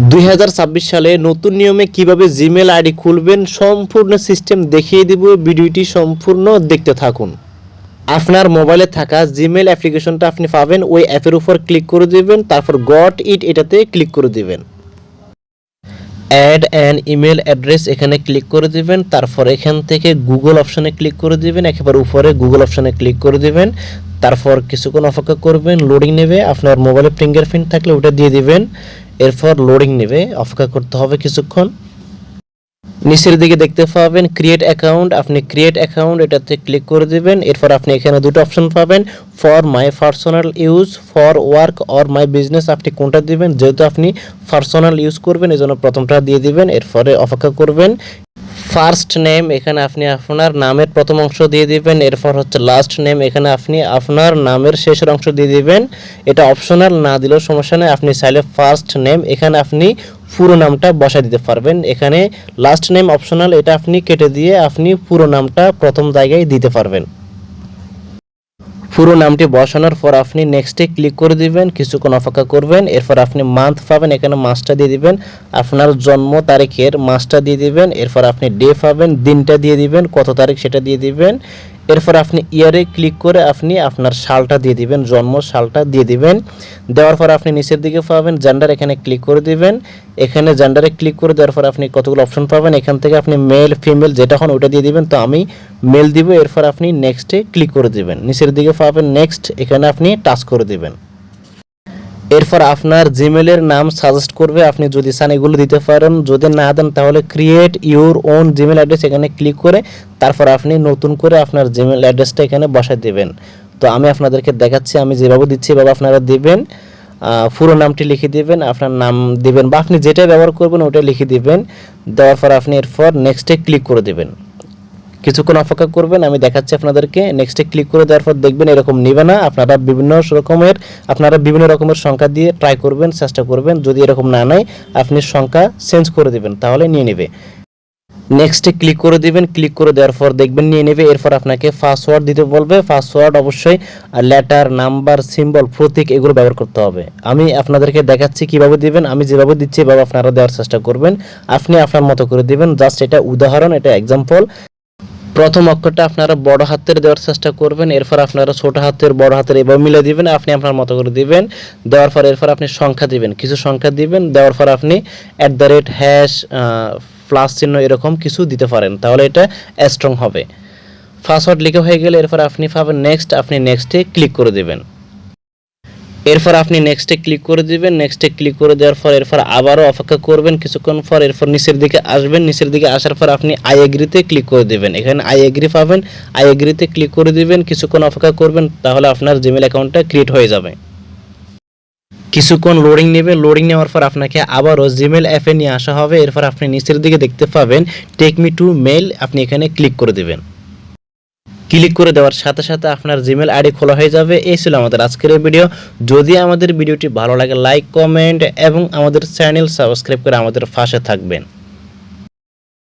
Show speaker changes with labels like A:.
A: 2026 সালে নতুন নিয়মে কিভাবে জিমেল আইডি খুলবেন সম্পূর্ণ সিস্টেম দেখিয়ে দিব। ভিডিওটি সম্পূর্ণ দেখতে থাকুন। আপনার মোবাইলে থাকা জিমেল অ্যাপ্লিকেশনটা আপনি পাবেন, ওই অ্যাপের উপর ক্লিক করে দিবেন, তারপর গট ইট এটাতে ক্লিক করে দিবেন। অ্যাড অ্যান ইমেল অ্যাড্রেস এখানে ক্লিক করে দিবেন, তারপর এখান থেকে গুগল অপশনে ক্লিক করে দিবেন, একেবারে উপরে গুগল অপশনে ক্লিক করে দিবেন। তারপর কিছুক্ষণ অপেক্ষা করবেন, লোডিং নেবে। আপনার মোবাইলে ফিঙ্গারপ্রিন্ট থাকলে ওটা দিয়ে দিবেন, এরপর লোডিং নেবে, অপেক্ষা করতে হবে কিছুক্ষণ। নিচের দিকে দেখতে পাবেন ক্রিয়েট অ্যাকাউন্ট, আপনি ক্রিয়েট অ্যাকাউন্ট এটাতে ক্লিক করে দিবেন। এরপর আপনি এখানে দুটো অপশন পাবেন, for my personal use, for work or my business. আপনি কোনটা দিবেন? যেহেতু আপনি পার্সোনাল ইউজ করবেন এই জন্য প্রথমটা দিয়ে দিবেন, এরপরে অপেক্ষা করবেন। ফার্স্ট নেম এখানে আপনি আপনার নামের প্রথম অংশ দিয়ে দিবেন, এরপর হচ্ছে লাস্ট নেম এখানে আপনি আপনার নামের শেষের অংশ দিয়ে দিবেন। এটা অপশনাল, না দিলেও সমস্যা নেই, আপনি চাইলে ফার্স্ট নেম এখানে আপনি পুরো নামটা বসায় দিতে পারবেন। এখানে লাস্ট নেম অপশনাল, এটা আপনি কেটে দিয়ে আপনি পুরো নামটা প্রথম জায়গায় দিতে পারবেন। পুরো নামটি বসানোর পর আপনি নেক্সটে ক্লিক করে দিবেন, কিছুক্ষণ অপেক্ষা করবেন। এরপর আপনি মান্থ পাবেন, এখানে মাসটা দিয়ে দিবেন, আপনার জন্ম তারিখের মাসটা দিয়ে দিবেন। এরপর আপনি ডে পাবেন, দিনটা দিয়ে দিবেন, কত তারিখ সেটা দিয়ে দিবেন। এরপর আপনি ইয়ারে ক্লিক করে আপনি আপনার সালটা দিয়ে দিবেন, জন্ম সালটা দিয়ে দিবেন। দেওয়ার পর আপনি নিচের দিকে পাবেন জেন্ডার, এখানে ক্লিক করে দিবেন। এখানে জেন্ডারে ক্লিক করে দেওয়ার পর আপনি কতগুলো অপশন পাবেন, এখান থেকে আপনি মেল ফিমেল যেটা হন ওটা দিয়ে দিবেন। তো আমি মেল দিব। এরপর আপনি নেক্সটে ক্লিক করে দিবেন, নিচের দিকে পাবেন নেক্সট, এখানে আপনি টাচ করে দিবেন। এরপর আপনার জিমেলের নাম সাজেস্ট করবে, আপনি যদি চান এগুলো দিতে পারেন, যদি না দেন তাহলে create your own Gmail address এখানে ক্লিক করে তারপর আপনি নতুন করে আপনার জিমেল অ্যাড্রেসটা এখানে বসায় দেবেন। তো আমি আপনাদেরকে দেখাচ্ছি, আমি যেভাবে দিচ্ছি এভাবে আপনারা দিবেন। পুরো নামটি লিখে দিবেন, আপনার নাম দিবেন বা আপনি যেটা ব্যবহার করবেন ওটা লিখে দিবেন। দেওয়ার পর আপনি এরপর নেক্সটে ক্লিক করে দেবেন, কিছুক্ষণ অপেক্ষা করবেন, আমি দেখাচ্ছি আপনাদেরকে। নেক্সটে ক্লিক করে দেওয়ার পর দেখবেন এরকম নেবে না, আপনারা বিভিন্ন রকমের সংখ্যা দিয়ে ট্রাই করবেন, চেষ্টা করবেন। যদি এরকম না নেয় আপনি সংখ্যা চেঞ্জ করে দিবেন, তাহলে নিয়ে নেবে। নেক্সটে ক্লিক করে দিবেন, ক্লিক করে দেওয়ার পর দেখবেন নিয়ে নেবে। এরপর আপনাকে পাসওয়ার্ড দিতে বলবে, পাসওয়ার্ড অবশ্যই লেটার, নাম্বার, সিম্বল, প্রতীক এগুলো ব্যবহার করতে হবে। আমি আপনাদেরকে দেখাচ্ছি কিভাবে দিবেন, আমি যেভাবে দিচ্ছি এভাবে আপনারা দেওয়ার চেষ্টা করবেন। আপনি আপনার মতো করে দিবেন, জাস্ট এটা উদাহরণ, এটা এক্সাম্পল। প্রথম অক্ষরটা আপনারা বড় হাতের দেওয়ার চেষ্টা করবেন, এরপর আপনারা ছোট হাতের বড় হাতের এভাবে মিলে দিবেন, আপনি আপনার মতো করে দিবেন। দেওয়ার পর এরপর আপনি সংখ্যা দিবেন, কিছু সংখ্যা দিবেন। দেওয়ার পর আপনি @ প্লাস চিহ্ন এরকম কিছু দিতে পারেন, তাহলে এটা স্ট্রং হবে। পাসওয়ার্ড লিখে হয়ে গেলে এরপর আপনি পাবেন নেক্সট, আপনি নেক্সটে ক্লিক করে দেবেন। এরপর আপনি নেক্সটে ক্লিক করে দিবেন, নেক্সটে ক্লিক করে দেওয়ার পর এরপর আবারও অপেক্ষা করবেন কিছুক্ষণ পর। এরপর নিচের দিকে আসবেন, নিচের দিকে আসার পর আপনি আই এগ্রিতে ক্লিক করে দেবেন, এখানে আই এগ্রি পাবেন, আই এগ্রিতে ক্লিক করে দিবেন, কিছুক্ষণ অপেক্ষা করবেন, তাহলে আপনার জিমেল অ্যাকাউন্টটা ক্রিয়েট হয়ে যাবে। কিছুক্ষণ লোডিং নেবে, লোডিং নেওয়ার পর আপনাকে আবারও জিমেল অ্যাপে নিয়ে আসা হবে। এরপর আপনি নিচের দিকে দেখতে পাবেন টেক মি টু মেল, আপনি এখানে ক্লিক করে দেবেন। ক্লিক করে দেওয়ার সাথে সাথে আপনার জিমেল আইডি খোলা হয়ে যাবে। এই ছিল আমাদের আজকের এই ভিডিও। যদি আমাদের ভিডিওটি ভালো লাগে লাইক, কমেন্ট এবং আমাদের চ্যানেল সাবস্ক্রাইব করে আমাদের পাশে থাকবেন।